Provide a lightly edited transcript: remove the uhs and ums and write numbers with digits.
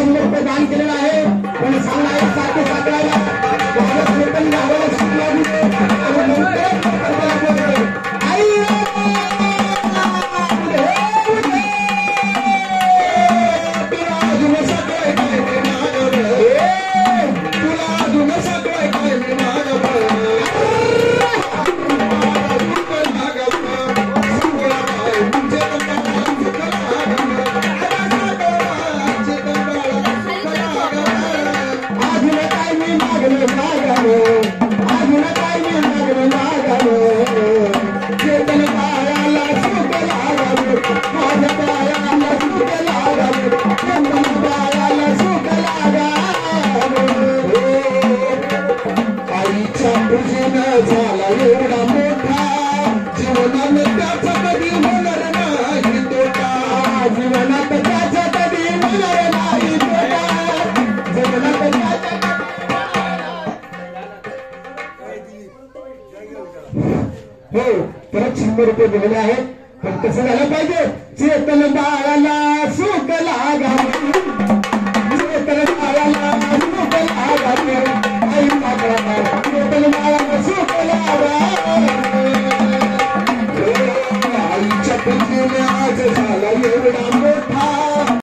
100 रुपये दान केलेलं आहे. पण सांगा एक सारखे साकळायला झाला एवढा मोठा जीवनात त्याचा कधी होणार नाही तोटा जीवनात त्याचा कधी होणार नाही तोटा जीवनात हो परत 100 रुपये दिलेले आहेत. पण कसं झालं पाहिजे चेतन बाळाला सुख लागा